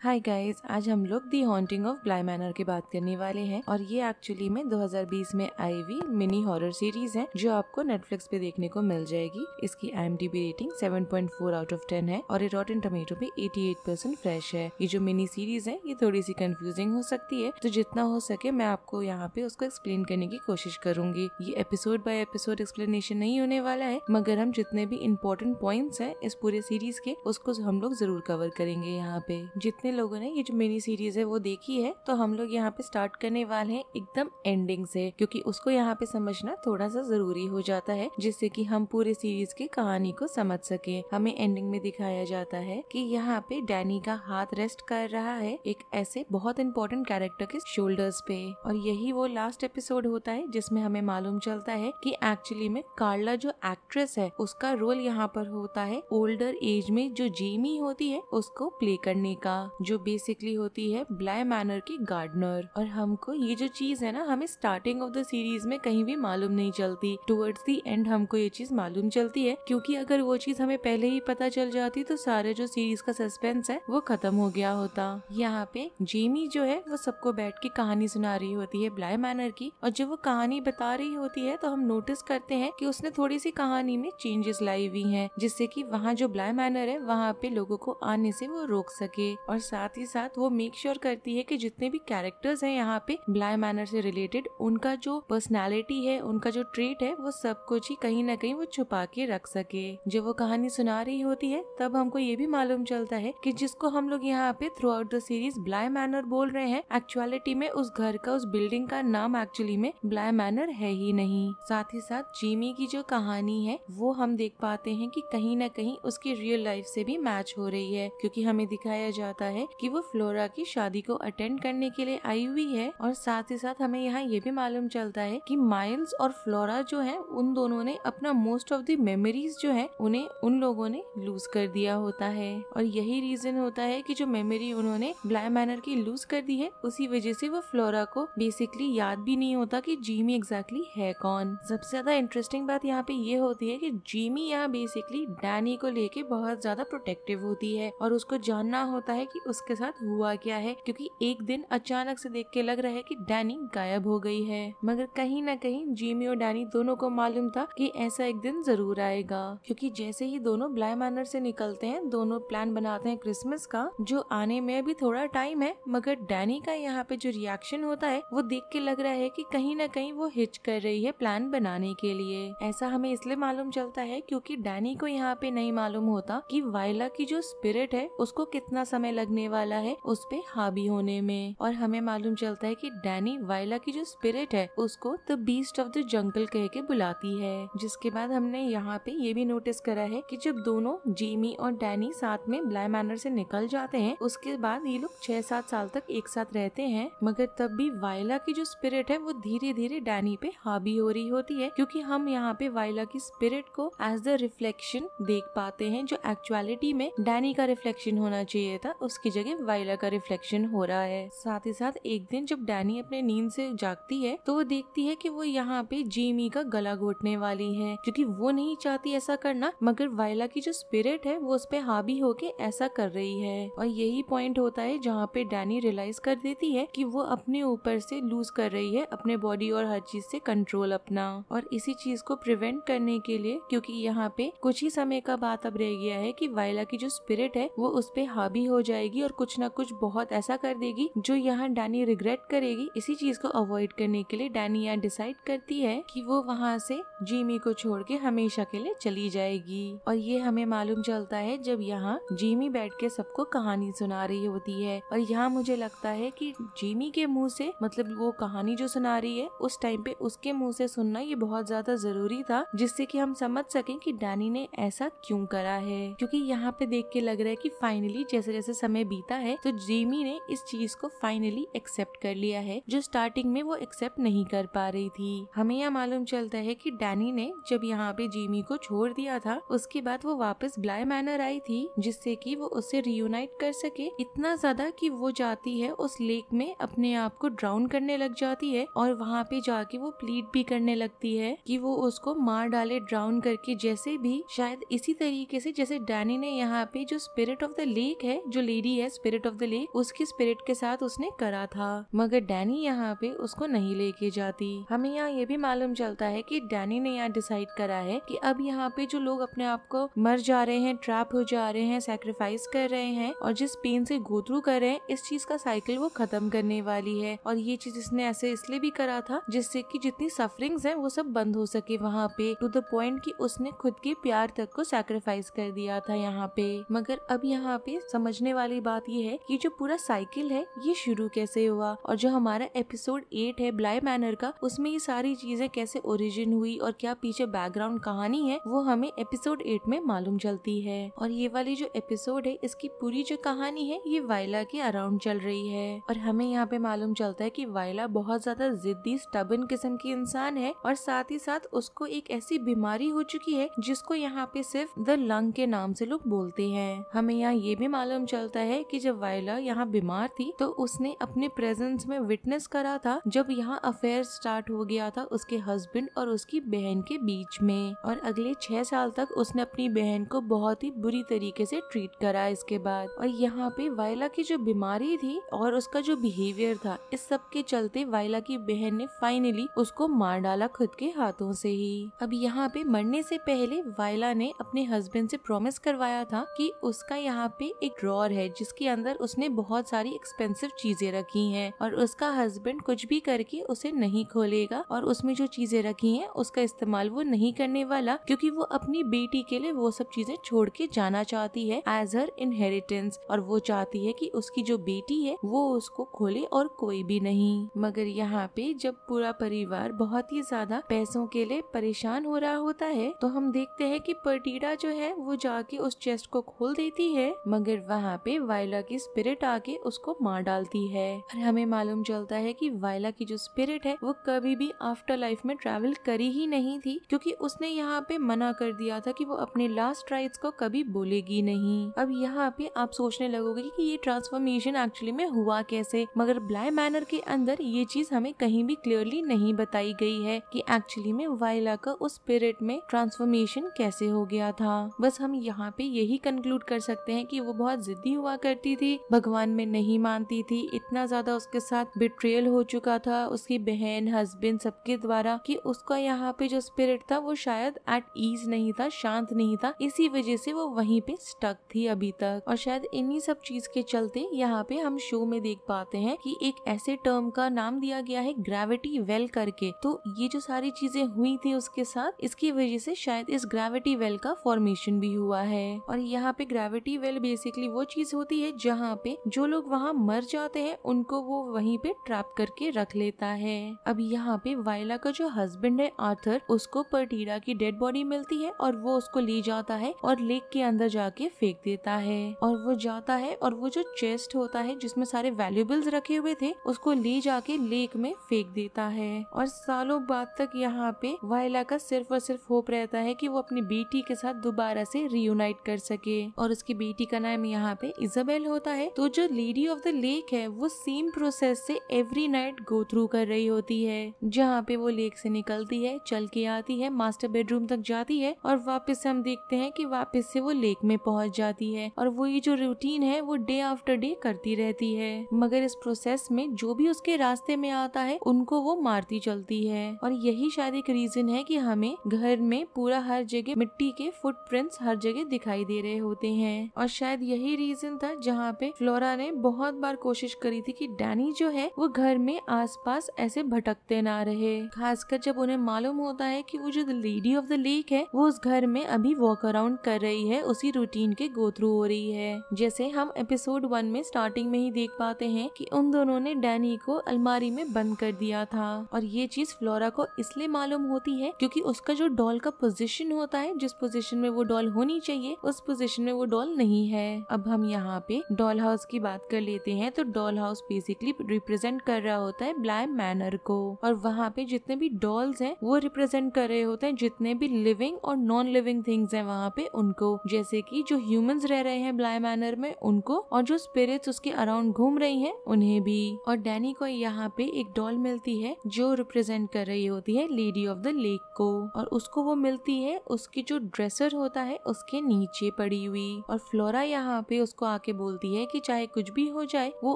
Hi guys, आज हम लोग दी हॉन्टिंग ऑफ ब्लाई मैनर की बात करने वाले हैं और ये एक्चुअली में 2020 में आई हुई मिनी हॉरर सीरीज है जो आपको नेटफ्लिक्स पे देखने को मिल जाएगी। इसकी IMDb रेटिंग 7.4 आउट ऑफ 10 है और ये रॉटेन टमेटो पे 88% फ्रेश है। ये जो मिनी सीरीज है ये थोड़ी सी कंफ्यूजिंग हो सकती है, तो जितना हो सके मैं आपको यहाँ पे उसको एक्सप्लेन करने की कोशिश करूंगी। ये एपिसोड बाय एपिसोड एक्सप्लेनेशन नहीं होने वाला है, मगर हम जितने भी इम्पोर्टेंट पॉइंट्स हैं इस पूरे सीरीज के उसको हम लोग जरूर कवर करेंगे। यहाँ पे जितने लोगों ने ये जो मिनी सीरीज है वो देखी है, तो हम लोग यहाँ पे स्टार्ट करने वाले हैं एकदम एंडिंग से, क्योंकि उसको यहाँ पे समझना थोड़ा सा जरूरी हो जाता है, जिससे कि हम पूरे सीरीज की कहानी को समझ सके। हमें एंडिंग में दिखाया जाता है कि यहाँ पे डैनी का हाथ रेस्ट कर रहा है एक ऐसे बहुत इंपॉर्टेंट कैरेक्टर के शोल्डर्स पे, और यही वो लास्ट एपिसोड होता है जिसमें हमें मालूम चलता है कि एक्चुअली में कार्ला जो एक्ट्रेस है उसका रोल यहाँ पर होता है ओल्डर एज में जो जेमी होती है उसको प्ले करने का, जो बेसिकली होती है ब्लाई मैनर की गार्डनर। और हमको ये जो चीज है ना, हमें स्टार्टिंग ऑफ द सीरीज में कहीं भी मालूम नहीं चलती, टुवर्ड्स द एंड हमको ये चीज मालूम चलती है, क्योंकि अगर वो चीज हमें पहले ही पता चल जाती तो सारे जो सीरीज का सस्पेंस है वो खत्म हो गया होता। यहाँ पे जेमी जो है वो सबको बैठ के कहानी सुना रही होती है ब्लाई मैनर की, और जब वो कहानी बता रही होती है तो हम नोटिस करते हैं कि उसने थोड़ी सी कहानी में चेंजेस लाई हुई हैं, जिससे कि वहाँ जो ब्लाई मैनर है वहाँ पे लोगों को आने से वो रोक सके। और साथ ही साथ वो मेक श्योर करती है कि जितने भी कैरेक्टर्स हैं यहाँ पे ब्लाई मैनर से रिलेटेड, उनका जो पर्सनालिटी है, उनका जो ट्रेट है, वो सब कुछ ही कहीं ना कहीं वो छुपा के रख सके। जब वो कहानी सुना रही होती है तब हमको ये भी मालूम चलता है कि जिसको हम लोग यहाँ पे थ्रू आउट द सीरीज ब्लाई मैनर बोल रहे हैं, एक्चुअलिटी में उस घर का, उस बिल्डिंग का नाम एक्चुअली में ब्लाई मैनर है ही नहीं। साथ ही साथ जिमी की जो कहानी है वो हम देख पाते हैं कि कहीं ना कहीं उसकी रियल लाइफ से भी मैच हो रही है, क्योंकि हमें दिखाया जाता है कि वो फ्लोरा की शादी को अटेंड करने के लिए आई हुई है। और साथ ही साथ हमें यहाँ ये भी मालूम चलता है कि माइल्स और फ्लोरा जो है उन दोनों ने अपना मोस्ट ऑफ द मेमोरीज जो है उन्हें उन लोगों ने लूज कर दिया होता है, और यही रीजन होता है कि जो मेमोरी उन्होंने ब्लाई मैनर की लूज कर दी है उसी वजह से वो फ्लोरा को बेसिकली याद भी नहीं होता कि जीमी एग्जैक्टली है कौन। सबसे ज्यादा इंटरेस्टिंग बात यहाँ पे ये होती है कि जीमी यहाँ बेसिकली डैनी को लेके बहुत ज्यादा प्रोटेक्टिव होती है, और उसको जानना होता है कि उसके साथ हुआ क्या है, क्योंकि एक दिन अचानक से देख के लग रहा है कि डैनी गायब हो गई है। मगर कहीं ना कहीं जिमी और डैनी दोनों को मालूम था कि ऐसा एक दिन जरूर आएगा, क्योंकि जैसे ही दोनों ब्लाई मैनर से निकलते हैं दोनों प्लान बनाते हैं क्रिसमस का, जो आने में अभी थोड़ा टाइम है, मगर डैनी का यहाँ पे जो रिएक्शन होता है वो देख के लग रहा है कि कहीं ना कहीं वो हिच कर रही है प्लान बनाने के लिए। ऐसा हमें इसलिए मालूम चलता है क्योंकि डैनी को यहाँ पे नहीं मालूम होता कि वाइला की जो स्पिरिट है उसको कितना समय लगने वाला है उस पे हावी होने में, और हमें मालूम चलता है कि डैनी वाइला की जो स्पिरिट है उसको the beast of the jungle कह के बुलाती है। जिसके बाद हमने यहाँ पे ये भी नोटिस करा है कि जब दोनों जिमी और डैनी साथ में ब्लाई मैनर से निकल जाते हैं उसके बाद ये लोग 6-7 साल तक एक साथ रहते हैं, मगर तब भी वाइला की जो स्पिरिट है वो धीरे धीरे डैनी पे हावी हो रही होती है, क्योंकि हम यहाँ पे वाइला की स्पिरिट को एज द रिफ्लेक्शन देख पाते हैं, जो एक्चुअलिटी में डैनी का रिफ्लेक्शन होना चाहिए था उसकी जगह वाइला का रिफ्लेक्शन हो रहा है। साथ ही साथ एक दिन जब डैनी अपने नींद से जागती है तो वो देखती है कि वो यहाँ पे जिमी का गला घोटने वाली है, क्योंकि वो नहीं चाहती ऐसा करना, मगर वाइला की जो स्पिरिट है वो उस पे हावी होके ऐसा कर रही है। और यही पॉइंट होता है जहाँ पे डैनी रियलाइज कर देती है कि वो अपने ऊपर से लूज कर रही है अपने बॉडी और हर चीज से कंट्रोल अपना, और इसी चीज को प्रिवेंट करने के लिए, क्योंकि यहाँ पे कुछ ही समय का बात अब रह गया है कि वाइला की जो स्पिरिट है वो उस पे हावी हो जाएगी और कुछ ना कुछ बहुत ऐसा कर देगी जो यहाँ डैनी रिग्रेट करेगी। इसी चीज को अवॉइड करने के लिए डैनी यहाँ डिसाइड करती है कि वो वहाँ से जिमी को छोड़ के हमेशा के लिए चली जाएगी। और ये हमें मालूम चलता है जब यहाँ जिमी बैठ के सबको कहानी सुना रही होती है, और यहाँ मुझे लगता है कि जिमी के मुँह से, मतलब वो कहानी जो सुना रही है उस टाइम पे उसके मुँह से सुनना ये बहुत ज्यादा जरूरी था, जिससे कि हम समझ सकें कि डैनी ने ऐसा क्यों करा है। क्योंकि यहाँ पे देख के लग रहा है कि फाइनली जैसे जैसे समय बीता है तो जिमी ने इस चीज को फाइनली एक्सेप्ट कर लिया है, जो स्टार्टिंग में वो एक्सेप्ट नहीं कर पा रही थी। हमें यह मालूम चलता है कि डैनी ने जब यहाँ पे जिमी को छोड़ दिया था उसके बाद वो वापस ब्लाई मैनर आई थी, जिससे कि वो उससे रियूनाइट कर सके, इतना ज्यादा कि वो जाती है उस लेक में अपने आप को ड्राउन करने लग जाती है, और वहाँ पे जाके वो प्लीड भी करने लगती है कि वो उसको मार डाले ड्राउन करके, जैसे भी शायद इसी तरीके से जैसे डैनी ने यहाँ पे जो स्पिरिट ऑफ द लेक है, जो लेडी लेडी है स्पिरिट ऑफ द लेक, उसकी स्पिरिट के साथ उसने करा था, मगर डैनी यहाँ पे उसको नहीं लेके जाती। हमें यहाँ ये भी मालूम चलता है कि डैनी ने यहाँ डिसाइड करा है कि अब यहाँ पे जो लोग अपने आप को मर जा रहे हैं, ट्रैप हो जा रहे हैं, सैक्रिफाइस कर रहे हैं और जिस पेन से गो थ्रू कर रहे हैं, इस चीज का साइकिल वो खत्म करने वाली है। और ये चीज इसने ऐसे इसलिए भी करा था जिससे कि जितनी सफरिंग्स हैं वो सब बंद हो सके वहाँ पे, टू द पॉइंट कि उसने खुद के प्यार तक को सैक्रिफाइस कर दिया था यहाँ पे। मगर अब यहाँ पे समझने वाली बात ये है कि जो पूरा साइकिल है ये शुरू कैसे हुआ, और जो हमारा एपिसोड 8 है ब्लाई मैनर का, उसमें ये सारी चीजें कैसे ओरिजिन हुई और क्या पीछे बैकग्राउंड कहानी है, वो हमें एपिसोड 8 में मालूम चलती है। और ये वाली जो एपिसोड है इसकी पूरी जो कहानी है ये वाइला के अराउंड चल रही है। और हमें यहाँ पे मालूम चलता है कि वाइला बहुत ज्यादा जिद्दी स्टबन किस्म की इंसान है और साथ ही साथ उसको एक ऐसी बीमारी हो चुकी है जिसको यहाँ पे सिर्फ द लंग के नाम से लोग बोलते हैं। हमें यहाँ ये भी मालूम चलता है कि जब वाइला यहाँ बीमार थी तो उसने अपने प्रेजेंस में विटनेस करा था जब यहाँ अफेयर स्टार्ट हो गया था उसके हस्बैंड और उसकी बहन के बीच में, और अगले 6 साल तक उसने अपनी बहन को बहुत ही बुरी तरीके से ट्रीट करा इसके बाद। और यहाँ पे वाइला की जो बीमारी थी और उसका जो बिहेवियर था, इस सब के चलते वाइला की बहन ने फाइनली उसको मार डाला खुद के हाथों से ही। अब यहाँ पे मरने से पहले वाइला ने अपने हस्बैंड से प्रॉमिस करवाया था कि उसका यहाँ पे एक ड्रॉर है जिसके अंदर उसने बहुत सारी एक्सपेंसिव चीजें रखी हैं और उसका हस्बैंड कुछ भी करके उसे नहीं खोलेगा और उसमें जो चीजें रखी हैं उसका इस्तेमाल वो नहीं करने वाला, क्योंकि वो अपनी बेटी के लिए वो सब चीजें छोड़ के जाना चाहती है एज हर इनहेरिटेंस, और वो चाहती है कि उसकी जो बेटी है वो उसको खोले और कोई भी नहीं। मगर यहाँ पे जब पूरा परिवार बहुत ही ज्यादा पैसों के लिए परेशान हो रहा होता है तो हम देखते हैं कि पर्टीडा जो है वो जाके उस चेस्ट को खोल देती है, मगर वहाँ पे वाइला की स्पिरिट आके उसको मार डालती है। और हमें मालूम चलता है कि वाइला की जो स्पिरिट है वो कभी भी आफ्टर लाइफ में ट्रैवल करी ही नहीं थी, क्योंकि उसने यहाँ पे मना कर दिया था कि वो अपने लास्ट राइट्स को कभी बोलेगी नहीं। अब यहाँ पे आप सोचने लगोगे कि ये ट्रांसफॉर्मेशन एक्चुअली में हुआ कैसे, मगर ब्लाई मैनर के अंदर ये चीज हमें कहीं भी क्लियरली नहीं बताई गई है कि एक्चुअली में वाइला का उस स्पिरिट में ट्रांसफॉर्मेशन कैसे हो गया था। बस हम यहाँ पे यही कंक्लूड कर सकते हैं कि वो बहुत जिद्दी हुआ करती थी, भगवान में नहीं मानती थी, इतना ज्यादा उसके साथ बिट्रेयल हो चुका था उसकी बहन, हस्बैंड सबके द्वारा कि उसका यहाँ पे जो स्पिरिट था वो शायद एट ईज नहीं था, शांत नहीं था, इसी वजह से वो वहीं पे स्टक थी अभी तक। और शायद इन्हीं सब चीज के चलते यहाँ पे हम शो में देख पाते हैं कि एक ऐसे टर्म का नाम दिया गया है ग्रेविटी वेल करके। तो ये जो सारी चीजें हुई थी उसके साथ, इसकी वजह से शायद इस ग्रेविटी वेल का फॉर्मेशन भी हुआ है। और यहाँ पे ग्रेविटी वेल बेसिकली वो चीज होती है जहाँ पे जो लोग वहाँ मर जाते हैं उनको वो वहीं पे ट्रैप करके रख लेता है। अब यहाँ पे वाइला का जो हस्बैंड है आर्थर, उसको पर्टीडा की डेड बॉडी मिलती है और वो उसको ले जाता है और लेक के अंदर जाके फेंक देता है। और वो जाता है और वो जो चेस्ट होता है जिसमें सारे वैल्यूएबल्स रखे हुए थे उसको ले जाके लेक में फेंक देता है। और सालों बाद तक यहाँ पे वाइला का सिर्फ और सिर्फ होप रहता है कि वो अपनी बेटी के साथ दोबारा से रियूनाइट कर सके, और उसकी बेटी का नाम यहाँ पे इजाबेल होता है। तो जो लेडी ऑफ द लेक है वो सेम प्रोसेस से एवरी नाइट गो थ्रू कर रही होती है, जहाँ पे वो लेक से निकलती है, चल के आती है, मास्टर बेडरूम तक जाती है और वापस हम देखते हैं कि वापस से वो लेक में पहुंच जाती है और वो ये जो रूटीन है वो डे आफ्टर डे करती रहती है। मगर इस प्रोसेस में जो भी उसके रास्ते में आता है उनको वो मारती चलती है। और यही शायद एक रीजन है कि हमें घर में पूरा हर जगह मिट्टी के फुटप्रिंट्स हर जगह दिखाई दे रहे होते हैं। और शायद यही रीजन था जहाँ पे फ्लोरा ने बहुत बार कोशिश करी थी कि डैनी जो है वो घर में आसपास ऐसे भटकते ना रहे, खासकर जब उन्हें मालूम होता है कि वो जो लेडी ऑफ द लेक है वो उस घर में अभी वॉक अराउंड कर रही है, उसी रूटीन के गो थ्रू हो रही है। जैसे हम एपिसोड 1 में स्टार्टिंग में ही देख पाते हैं कि उन दोनों ने डैनी को अलमारी में बंद कर दिया था, और ये चीज फ्लोरा को इसलिए मालूम होती है क्योंकि उसका जो डॉल का पोजीशन होता है, जिस पोजीशन में वो डॉल होनी चाहिए उस पोजीशन में वो डॉल नहीं है। अब हम यहाँ पे डॉल हाउस की बात कर लेते हैं। तो डॉल हाउस बेसिकली रिप्रेजेंट कर रहा होता है ब्लाई मैनर को, और वहाँ पे जितने भी डॉल्स हैं वो रिप्रेजेंट कर रहे होते हैं जितने भी लिविंग और नॉन लिविंग थिंग्स हैं वहाँ पे उनको, जैसे कि जो ह्यूमंस रह रहे हैं ब्लाई मैनर में उनको, और जो स्पिरिट्स उसके अराउंड घूम रही हैं उन्हें भी। और डैनी को यहाँ पे एक डॉल मिलती है जो रिप्रेजेंट कर रही होती है लेडी ऑफ द लेक को, और उसको वो मिलती है उसकी जो ड्रेसर होता है उसके नीचे पड़ी हुई। और फ्लोरा यहाँ पे उसको आके बोलती है कि चाहे कुछ भी हो जाए वो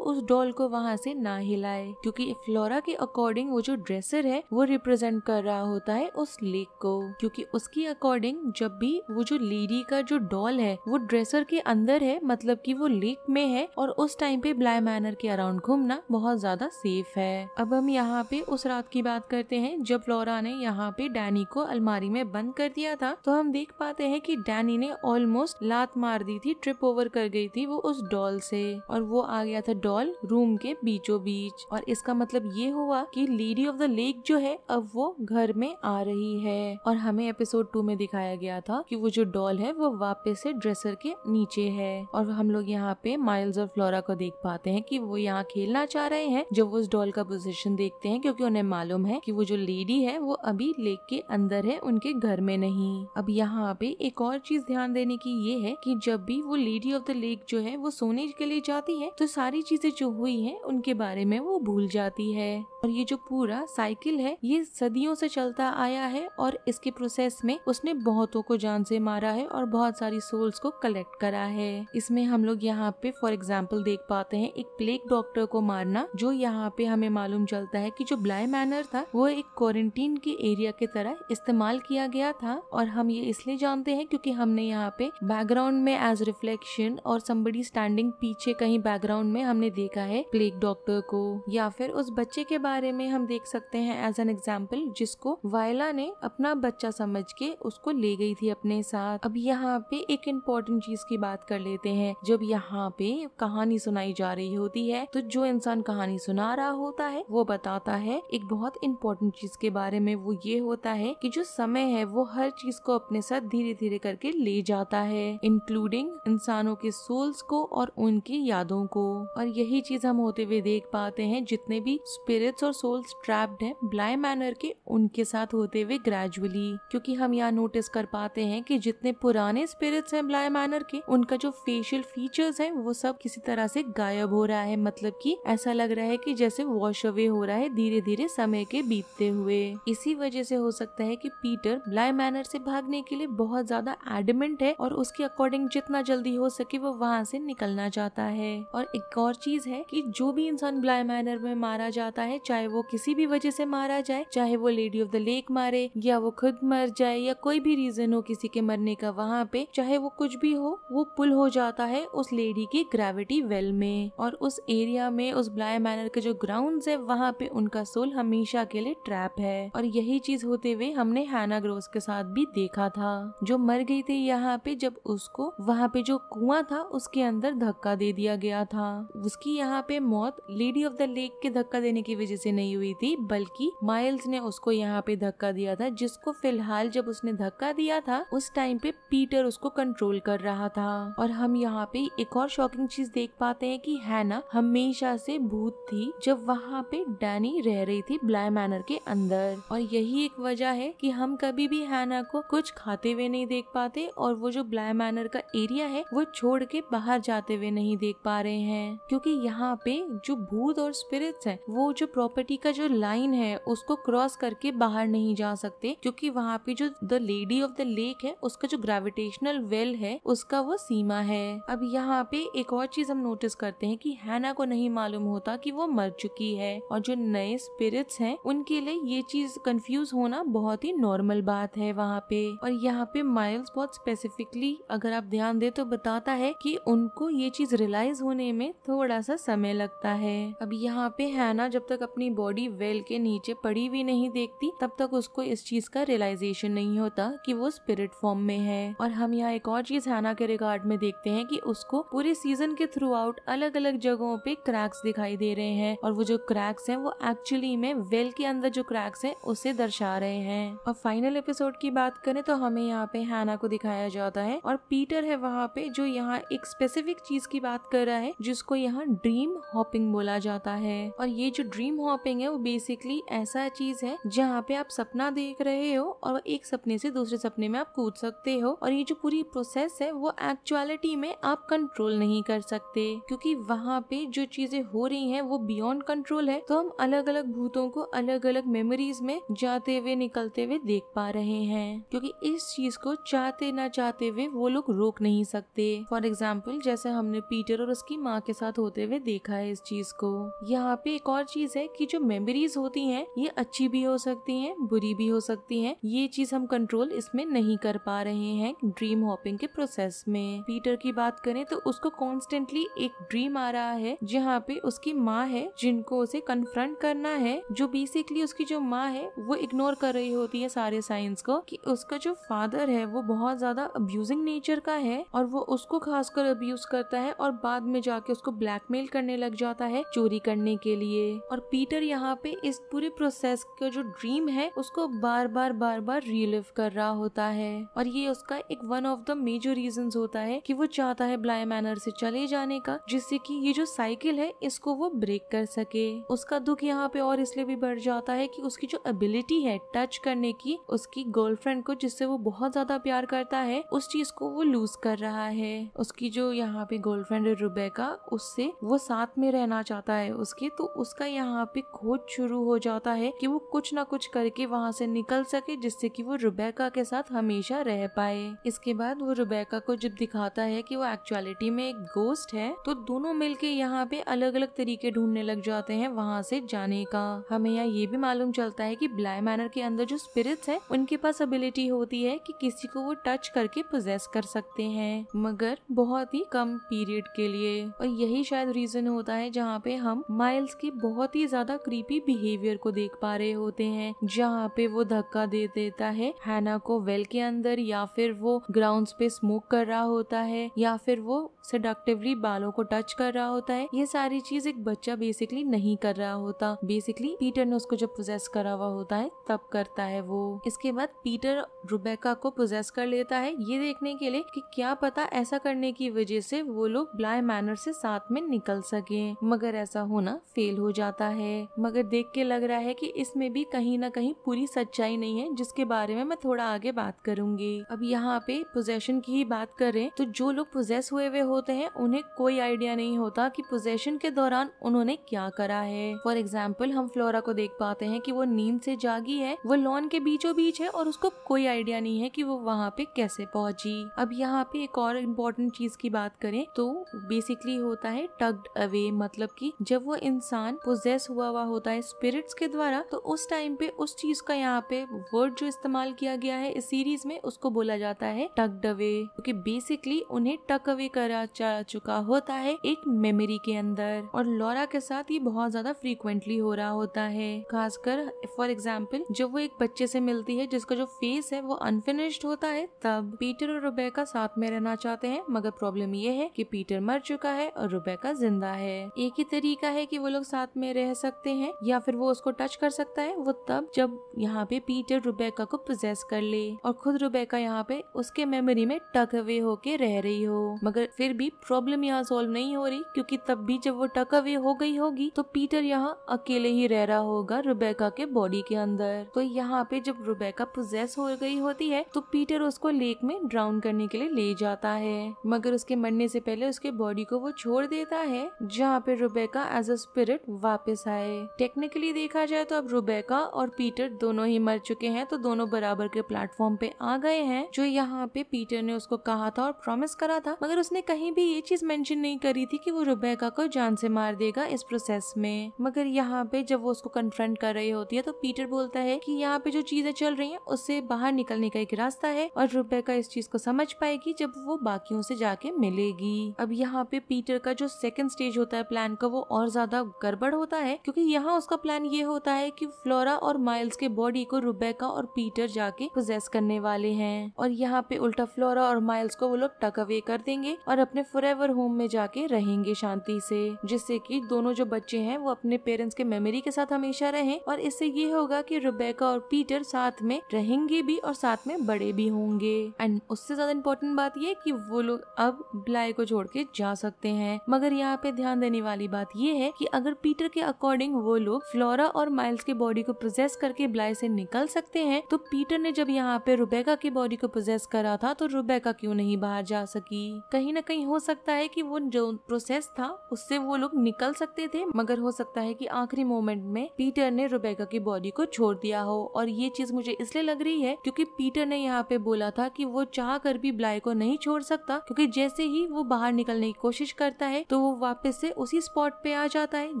उस डॉल को वहाँ से ना हिलाए, क्योंकि फ्लोरा के अकॉर्डिंग वो जो ड्रेसर है वो रिप्रेजेंट कर रहा होता है उस लेक को, क्योंकि उसकी अकॉर्डिंग जब भी वो जो लेडी का जो डॉल है वो ड्रेसर के अंदर है, मतलब कि वो लेक में है, और उस टाइम पे ब्लाई मैनर के अराउंड घूमना बहुत ज्यादा सेफ है। अब हम यहाँ पे उस रात की बात करते हैं जब फ्लोरा ने यहाँ पे डैनी को अलमारी में बंद कर दिया था। तो हम देख पाते हैं कि डैनी ने ऑलमोस्ट लात मार दी थी, ट्रिप ओवर कर गई थी वो उस डॉल से, और वो आ गया था डॉल रूम के बीचों बीच। और इसका मतलब ये हुआ कि लेडी ऑफ द लेक जो है अब वो घर में आ रही है। और हमें एपिसोड 2 में दिखाया गया था कि वो जो डॉल है वो वापस से ड्रेसर के नीचे है। और हम लोग यहाँ पे माइल्स और फ्लोरा को देख पाते हैं कि वो यहाँ खेलना चाह रहे हैं जब वो उस डॉल का पोजीशन देखते हैं, क्योंकि उन्हें मालूम है कि वो जो लेडी है वो अभी लेक के अंदर है, उनके घर में नहीं। अब यहाँ पे एक और चीज ध्यान देने की ये है कि जब भी वो लेडी ऑफ द लेक जो है वो सोने के लिए जाती है तो सारी चीजें जो हुई है उनके बारे में वो भूल जाती है। और ये जो पूरा साइकिल है ये सदियों से चलता आया है, और इसके प्रोसेस में उसने बहुतों को जान से मारा है और बहुत सारी सोल्स को कलेक्ट करा है। इसमें हम लोग यहाँ पे फॉर एग्जाम्पल देख पाते हैं एक प्लेग डॉक्टर को मारना, जो यहाँ पे हमें मालूम चलता है कि जो ब्लाई मैनर था वो एक क्वारंटीन के एरिया की तरह इस्तेमाल किया गया था। और हम ये इसलिए जानते हैं क्योंकि हमने यहाँ पे बैकग्राउंड में एज रिफ्लेक्शन और समबडी स्टैंडिंग पीछे कहीं बैकग्राउंड में हमने देखा है प्लेग डॉक्टर को, या फिर उस बच्चे के बारे में हम देख सकते हैं एज एन एग्जाम्पल जिसको वायला ने अपना बच्चा समझ के उसको ले गई थी अपने साथ। अब यहाँ पे एक इम्पोर्टेंट चीज की बात कर लेते हैं। जब यहाँ पे कहानी सुनाई जा रही होती है तो जो इंसान कहानी सुना रहा होता है वो बताता है एक बहुत इम्पोर्टेंट चीज के बारे में, वो ये होता है कि जो समय है वो हर चीज को अपने साथ धीरे धीरे करके ले जाता है, इंक्लूडिंग इंसानों के सोल्स को और उनकी यादों को। और यही चीज हम होते हुए देख पाते हैं जितने भी स्पिरिट्स और सोल्स ट्रैप्ड हैं ब्लाई मैनर के, उनके साथ होते हुए ग्रेजुअली, क्योंकि हम यहाँ नोटिस कर पाते हैं कि जितने पुराने स्पिरिट्स हैं ब्लाई मैनर के उनका जो फेशियल फीचर्स है वो सब किसी तरह से गायब हो रहा है, मतलब कि ऐसा लग रहा है कि जैसे वॉश अवे हो रहा है धीरे धीरे समय के बीतते हुए। इसी वजह से हो सकता है कि पीटर ब्लाई मैनर से भागने के लिए बहुत ज्यादा एडमेंट है और उसके अकॉर्डिंग जितना जल्दी हो सके वो वहाँ से निकलना चाहता है। और एक और चीज है कि जो भी इंसान ब्लाई मैनर में मारा जाता है, चाहे वो किसी भी वजह से मारा जाए, चाहे वो लेडी ऑफ द लेक मारे या वो खुद मर जाए या कोई भी रीजन हो किसी के मरने का, वहाँ पे चाहे वो कुछ भी हो वो पुल हो जाता है उस लेडी की ग्रेविटी वेल में। और उस एरिया में उस ब्लाई मैनर के जो ग्राउंड्स है वहाँ पे उनका सोल हमेशा के लिए ट्रैप है। और यही चीज होते हुए हमने हैना ग्रोस के साथ भी देखा था, जो मर गई थी यहाँ पे जब उसको वहाँ पे जो कुआं था उसके अंदर धक्का दे दिया गया था। उसकी यहाँ पे मौत लेडी ऑफ द लेक के धक्का देने की वजह से नहीं हुई थी, बल्कि माइल्स ने उसको यहाँ पे धक्का दिया था, जिसको फिलहाल जब उसने धक्का दिया था उस टाइम पे पीटर उसको कंट्रोल कर रहा था। और हम यहाँ पे एक और शॉकिंग चीज देख पाते हैं कि हैना हमेशा से भूत थी जब वहाँ पे डैनी रह रही थी ब्लाई मैनर के अंदर। और यही एक वजह है कि हम कभी भी हैना को कुछ खाते हुए नहीं देख पाते और वो जो ब्लाई मैनर का एरिया है वो छोड़ के बाहर जाते हुए नहीं देख पा रहे हैं, क्योंकि यहाँ पे जो भूत और स्पिरिट्स है वो जो प्रॉपर्टी का जो लाइन है उसको क्रॉस करके बाहर नहीं जा सकते, क्योंकि वहाँ पे जो the lady of the lake है उसका जो ग्रेविटेशनल वेल है उसका वो सीमा है। अब यहाँ पे एक और चीज हम नोटिस करते हैं कि हैना को नहीं मालूम होता कि वो मर चुकी है, और जो नए स्पिरिट्स हैं उनके लिए ये चीज कंफ्यूज होना बहुत ही नॉर्मल बात है वहाँ पे। और यहाँ पे माइल्स बहुत स्पेसिफिकली अगर आप ध्यान दे तो बताता है कि उनको ये चीज रियलाइज होने में थोड़ा सा समय लगता है। अब यहाँ पे हैना जब तक अपनी बॉडी वेल के नीचे पड़ी हुई नहीं देखती तब तक उसको इस चीज का रियलाइजेशन नहीं होता कि वो स्पिरिट फॉर्म में है। और हम यहाँ एक और चीज हैना के रिगार्ड में देखते हैं कि उसको पूरे सीजन के थ्रू आउट अलग अलग जगहों पे क्रैक्स दिखाई दे रहे हैं, और वो जो क्रैक्स हैं वो एक्चुअली में वेल के अंदर जो क्रैक्स हैं उसे दर्शा रहे हैं। और फाइनल एपिसोड की बात करें तो हमें यहाँ पे हैना को दिखाया जाता है और पीटर है वहाँ पे जो यहाँ एक स्पेसिफिक चीज की बात कर रहा है जिसको यहाँ ड्रीम हॉपिंग बोला जाता है। और ये जो ड्रीम हॉपिंग है वो बेसिकली ऐसा चीज है जहाँ पे आप सपना देख रहे हो और एक सपने से दूसरे सपने में आप कूद सकते हो, और ये जो पूरी प्रोसेस है वो एक्चुअलिटी में आप कंट्रोल नहीं कर सकते, क्योंकि वहाँ पे जो चीजें हो रही हैं वो बियॉन्ड कंट्रोल है। तो हम अलग अलग भूतों को अलग अलग मेमोरीज में जाते हुए निकलते हुए देख पा रहे हैं, क्योंकि इस चीज को चाहते ना चाहते हुए वो लोग रोक नहीं सकते। फॉर एग्जाम्पल जैसे हमने पीटर और उसकी माँ के साथ होते हुए देखा है इस चीज को। यहाँ पे एक और चीज है कि जो मेमोरीज होती हैं ये अच्छी भी हो सकती हैं, बुरी भी हो सकती हैं। ये चीज हम कंट्रोल इसमें नहीं कर पा रहे हैं ड्रीम हॉपिंग के प्रोसेस में। पीटर की बात करें तो उसको कॉन्स्टेंटली एक ड्रीम आ रहा है जहाँ पे उसकी माँ है जिनको उसे कन्फ्रंट करना है, जो बेसिकली उसकी जो माँ है वो इग्नोर कर रही होती है सारे साइंस को, कि उसका जो फादर है वो बहुत ज्यादा अब्यूजिंग नेचर का है और वो उसको खासकर अब्यूज करता है और बाद में जाके उसको ब्लैकमेल करने लग जाता है चोरी करने के लिए। और पीटर यहाँ पे इस पूरे प्रोसेस का जो ड्रीम है उसको बार बार रिलिव कर रहा होता है, और ये उसका एक one of the major reasons होता है कि वो चाहता है ब्लाई मैनर से चले जाने का, जिससे कि ये जो साइकिल है इसको वो ब्रेक कर सके। उसका दुख यहाँ पे और इसलिए भी बढ़ जाता है कि उसकी जो एबिलिटी है टच करने की, उसकी गर्लफ्रेंड को जिससे वो बहुत ज्यादा प्यार करता है, उस चीज को वो लूज कर रहा है। उसकी जो यहाँ पे गर्लफ्रेंड है रुबेका, उससे वो साथ में रहना चाहता है उसके, तो उसका यहाँ पे खोज शुरू हो जाता है कि वो कुछ ना कुछ करके वहाँ से निकल सके, जिससे कि वो रुबेका के साथ हमेशा रह पाए। इसके बाद वो रुबेका को जब दिखाता है कि वो एक्चुअलिटी में एक गोस्ट है, तो दोनों मिलके यहाँ पे अलग अलग तरीके ढूंढने लग जाते हैं वहाँ से जाने का। हमें यहाँ ये भी मालूम चलता है कि ब्लाई मैनर के अंदर जो स्पिरिट्स हैं उनके पास एबिलिटी होती है कि किसी को वो टच करके पोजेस कर सकते हैं, मगर बहुत ही कम पीरियड के लिए। और यही शायद रीजन होता है जहाँ पे हम माइल्स की बहुत ही ज्यादा क्रीपी बिहेवियर को देख पा रहे होते हैं, जहाँ पे वो धक्का दे देता है हैना को वेल के अंदर, या फिर वो ग्राउंड्स पे स्मोक कर रहा होता है, या फिर वो सेडक्टिवली बालों को टच कर रहा होता है। ये सारी चीज एक बच्चा बेसिकली नहीं कर रहा होता, बेसिकली पीटर ने उसको जब पोजेस करा हुआ होता है तब करता है वो। इसके बाद पीटर रुबेका को पोजेस कर लेता है ये देखने के लिए कि क्या पता ऐसा करने की वजह से वो लोग ब्लाई मैनर से साथ में निकल सके, मगर ऐसा होना फेल हो जाता है। मगर देख के लग रहा है कि इसमें भी कहीं ना कहीं पूरी सच्चाई नहीं है, जिसके बारे में मैं थोड़ा आगे बात करूंगी। अब यहाँ पे पोजेशन की ही बात करें तो जो लोग पोजेस हुए हुए होते हैं उन्हें कोई आइडिया नहीं होता कि पोजेशन के दौरान उन्होंने क्या करा है। फॉर एग्जाम्पल हम फ्लोरा को देख पाते हैं कि वो नींद से जागी है, वो लॉन के बीचों बीच है और उसको कोई आइडिया नहीं है कि वो वहाँ पे कैसे पहुंची। अब यहाँ पे एक और इम्पोर्टेंट चीज की बात करें तो बेसिकली होता है टग्ड अवे, मतलब कि जब वो इंसान पोजेस हुआ होता है स्पिरिट्स के द्वारा, तो उस टाइम पे उस चीज का यहाँ पे वर्ड जो इस्तेमाल किया गया है इस सीरीज में उसको बोला जाता है टग्ड अवे, क्योंकि बेसिकली उन्हें टक अवे करा जा चुका होता है एक मेमोरी के अंदर। और लॉरा के साथ ये बहुत ज्यादा फ्रीक्वेंटली हो रहा होता है, खासकर फॉर एग्जाम्पल जब वो एक बच्चे से मिलती है जिसका जो फेस है वो अनफिनिश्ड होता है, तब पीटर और रुबेका साथ में रहना चाहते हैं, मगर प्रॉब्लम ये है कि पीटर मर चुका है और रुबेका जिंदा है। एक ही तरीका है कि वो लोग साथ में रह सकते हैं या फिर वो उसको टच कर सकता है, वो तब जब यहाँ पे पीटर रुबेका को पोजेस कर ले और खुद रुबेका यहाँ पे उसके मेमोरी में टक अवे होके रह रही हो। मगर फिर भी प्रॉब्लम यहाँ सॉल्व नहीं हो रही, क्योंकि तब भी जब वो टक अवे हो गई होगी तो पीटर यहाँ अकेले ही रह रहा होगा रुबेका के बॉडी के अंदर। तो यहाँ पे जब रुबेका पोजेस हो गई होती है तो पीटर उसको लेक में ड्राउन करने के लिए ले जाता है, मगर उसके मरने से पहले उसके बॉडी को वो छोड़ देता है, जहाँ पे रुबेका एज अ स्पिरिट वापस आए। टेक्निकली देखा जाए तो अब रुबेका और पीटर दोनों ही मर चुके हैं, तो दोनों बराबर के प्लेटफॉर्म पे आ गए हैं, जो यहाँ पे पीटर ने उसको कहा था और प्रॉमिस करा था, मगर उसने कहीं भी ये चीज मेंशन नहीं करी थी कि वो रुबेका को जान से मार देगा इस प्रोसेस में। मगर यहाँ पे जब वो उसको कन्फ्रंट कर रही होती है तो पीटर बोलता है कि यहाँ पे जो चीजें चल रही हैं उससे बाहर निकलने का एक रास्ता है, और रुबेका इस चीज को समझ पाएगी जब वो बाकियों से जाके मिलेगी। अब यहाँ पे पीटर का जो सेकंड स्टेज होता है प्लान का वो और ज्यादा गड़बड़ होता है, क्योंकि यहाँ उसका प्लान ये होता है कि फ्लोरा और माइल्स के बॉडी को रुबेका और पीटर जाके पोजेस करने वाले हैं, और यहाँ पे उल्टा फ्लोरा और माइल्स को वो लोग टक अवे कर देंगे और अपने फॉरएवर होम में जाके रहेंगे शांति से, जिससे कि दोनों जो बच्चे हैं वो अपने पेरेंट्स के मेमोरी के साथ हमेशा रहें, और इससे ये होगा कि रुबेका और पीटर साथ में रहेंगे भी और साथ में बड़े भी होंगे। एंड उससे ज्यादा इम्पोर्टेंट बात ये कि वो लोग अब ब्लाई को छोड़ के जा सकते हैं। मगर यहाँ पे ध्यान देने वाली बात ये है कि अगर पीटर के अकॉर्डिंग अकॉर्डिंग वो लोग फ्लोरा और माइल्स की बॉडी को पोजेस करके ब्लाई से निकल सकते हैं, तो पीटर ने जब यहाँ पे रुबेका की बॉडी को पोजेस करा था तो रुबेका क्यों नहीं बाहर जा सकी? कहीं ना कहीं हो सकता है कि वो जो प्रोसेस था उससे वो लोग निकल सकते थे, मगर हो सकता है कि आखिरी मोमेंट में पीटर ने रुबेका की बॉडी को छोड़ दिया हो। और ये चीज मुझे इसलिए लग रही है क्योंकि पीटर ने यहाँ पे बोला था कि वो चाह कर भी ब्लाई को नहीं छोड़ सकता, क्योंकि जैसे ही वो बाहर निकलने की कोशिश करता है तो वो वापस से उसी स्पॉट पे आ जाता है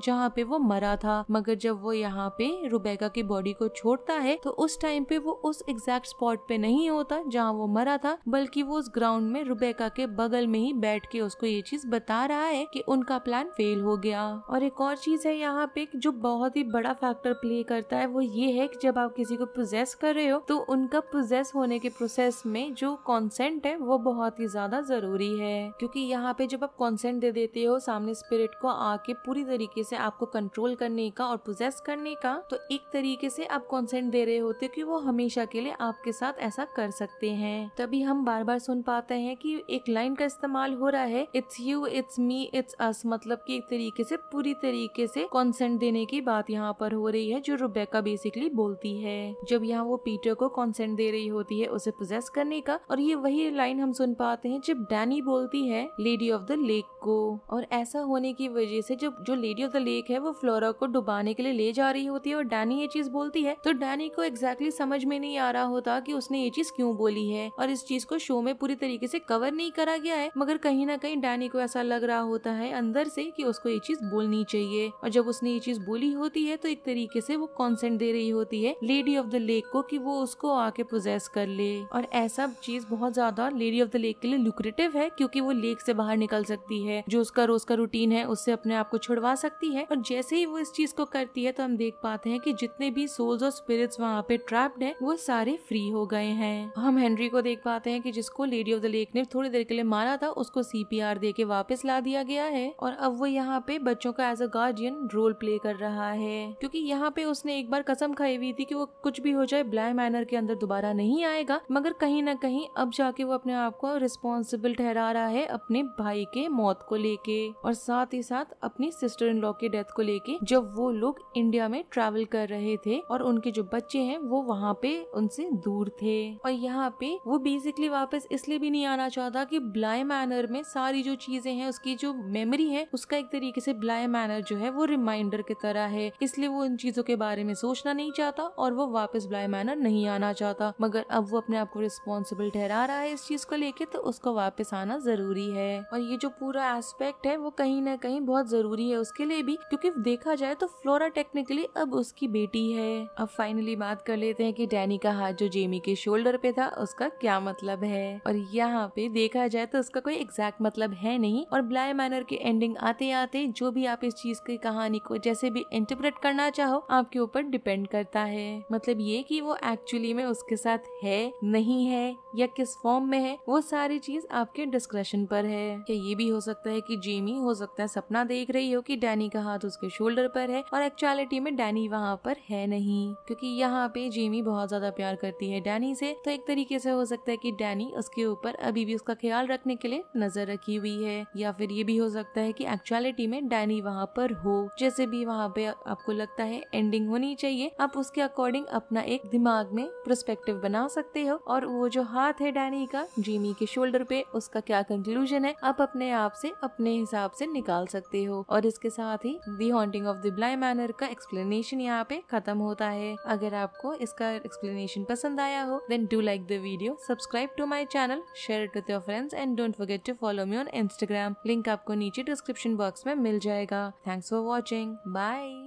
जहाँ पे वो मरा था। मगर जब वो यहाँ पे रुबेका की बॉडी को छोड़ता है तो उस टाइम पे वो उस एग्जैक्ट स्पॉट पे नहीं होता जहाँ वो मरा था, बल्कि वो उस ग्राउंड में रुबेका के बगल में ही बैठ के उसको ये चीज बता रहा है कि उनका प्लान फेल हो गया। और एक और चीज है यहाँ पे जो बहुत ही बड़ा फैक्टर प्ले करता है, वो ये है कि जब आप किसी को पोजेस कर रहे हो तो उनका पोजेस होने के प्रोसेस में जो कॉन्सेंट है वो बहुत ही ज्यादा जरूरी है। क्योंकि यहाँ पे जब आप कॉन्सेंट दे देते हो सामने स्पिरिट को आके पूरी तरीके से आपको कंट्रोल करने का और पोजेस करने का, तो एक तरीके से आप कॉन्सेंट दे रहे होते कि वो हमेशा के लिए आपके साथ ऐसा कर सकते हैं। तभी हम बार बार सुन पाते हैं कि एक लाइन का इस्तेमाल हो रहा है, it's you, it's me, it's us, मतलब कि एक तरीके से पूरी तरीके से कॉन्सेंट देने की बात यहाँ पर हो रही है जो रुबेका बेसिकली बोलती है जब यहाँ वो पीटर को कॉन्सेंट दे रही होती है उसे पोजेस करने का। और ये वही लाइन हम सुन पाते हैं जब डैनी बोलती है लेडी ऑफ द लेक को। और ऐसा होने की वजह से जब जो लेडी ऑफ द लेक है वो फ्लोरा को डुबाने के लिए ले जा रही होती है और डैनी ये चीज बोलती है, तो डैनी को एग्जैक्टली समझ में नहीं आ रहा होता कि उसने ये चीज क्यों बोली है। और इस चीज को शो में पूरी तरीके से कवर नहीं करा गया है, मगर कहीं ना कहीं डैनी को ऐसा लग रहा होता है अंदर से कि उसको ये चीज बोलनी चाहिए। और जब उसने ये चीज बोली होती है तो एक तरीके से वो कॉन्सेंट दे रही होती है लेडी ऑफ द लेक को कि वो उसको आके पोजेस कर ले। और ऐसा चीज बहुत ज्यादा लेडी ऑफ द लेक के लिए लुक्रेटिव है क्योंकि वो लेक से बाहर निकल सकती है, जो उसका रोज का रूटीन है उससे अपने आप को छुड़वा सकती है। और जैसे ही वो इस चीज को करती है तो हम देख पाते हैं कि जितने भी सोल्स और स्पिरिट्स वहाँ पे ट्रैप्ड हैं वो सारे फ्री हो गए हैं। हम हेनरी को देख पाते हैं कि जिसको लेडी ऑफ द लेक ने थोड़ी देर के लिए मारा था उसको CPR दे के वापस ला दिया गया है और अब वो यहाँ पे बच्चों का as a guardian role play कर रहा है, क्योंकि यहाँ पे उसने एक बार कसम खाई हुई थी कि वो कुछ भी हो जाए ब्लाई मैनर के अंदर दोबारा नहीं आएगा। मगर कहीं ना कहीं अब जाके वो अपने आप को रिस्पॉन्सिबल ठहरा रहा है अपने भाई के मौत को लेके और साथ ही साथ अपनी सिस्टर इन लॉ के डेथ को लेके, जब वो लोग इंडिया में ट्रैवल कर रहे थे और उनके जो बच्चे हैं वो वहाँ पे उनसे दूर थे। और यहाँ पे वो बेसिकली वापस इसलिए भी नहीं आना चाहता कि ब्लाई मैनर में सारी जो चीजें हैं उसकी जो मेमोरी है उसका एक तरीके से ब्लाई मैनर जो है वो रिमाइंडर की तरह है, इसलिए वो उन चीजों के बारे में सोचना नहीं चाहता और वो वापस ब्लाई मैनर नहीं आना चाहता। मगर अब वो अपने आप को रिस्पॉन्सिबल ठहरा रहा है इस चीज को लेके, तो उसको वापस आना जरूरी है। और ये जो पूरा एस्पेक्ट है वो कहीं ना कहीं बहुत जरूरी है उसके लिए भी, क्योंकि देखा जाए तो फ्लोरा टेक्निकली अब उसकी बेटी है। अब फाइनली बात कर लेते हैं कि डैनी का हाथ जो जेमी के शोल्डर पे था उसका क्या मतलब है। और यहाँ पे देखा जाए तो उसका कोई एग्जैक्ट मतलब है नहीं, और ब्लाई मैनर की एंडिंग आते आते जो भी आप इस चीज की कहानी को जैसे भी इंटरप्रेट करना चाहो आपके ऊपर डिपेंड करता है। मतलब ये कि वो एक्चुअली में उसके साथ है नहीं है या किस फॉर्म में है वो सारी चीज आपके डिस्क्रिप्शन पर है। या ये भी हो सकता है कि जेमी हो सकता है सपना देख रही हो कि डैनी का हाथ उसके शोल्डर पर है और एक्चुअलिटी में डैनी वहाँ पर है नहीं, क्योंकि यहाँ पे जेमी बहुत ज्यादा प्यार करती है डैनी से। तो एक तरीके से हो सकता है कि डैनी उसके ऊपर अभी भी उसका ख्याल रखने के लिए नजर रखी हुई है, या फिर ये भी हो सकता है कि एक्चुअलिटी में डैनी वहाँ पर हो। जैसे भी वहाँ पे आपको लगता है एंडिंग होनी चाहिए, आप उसके अकॉर्डिंग अपना एक दिमाग में पर्सपेक्टिव बना सकते हो। और वो जो हाथ है डैनी का जेमी के शोल्डर पे उसका क्या कंक्लूजन है आप अपने आप से अपने हिसाब से निकाल सकते हो। और इसके साथ ही द हॉन्टिंग ऑफ द ब्लाई मैनर का एक्सप्लेनेशन यहाँ पे खत्म होता है। अगर आपको इसका एक्सप्लेनेशन पसंद आया हो then do like the video, subscribe to my channel, share it with your friends and don't forget to follow me on Instagram. Link आपको नीचे डिस्क्रिप्शन बॉक्स में मिल जाएगा। Thanks for watching, bye.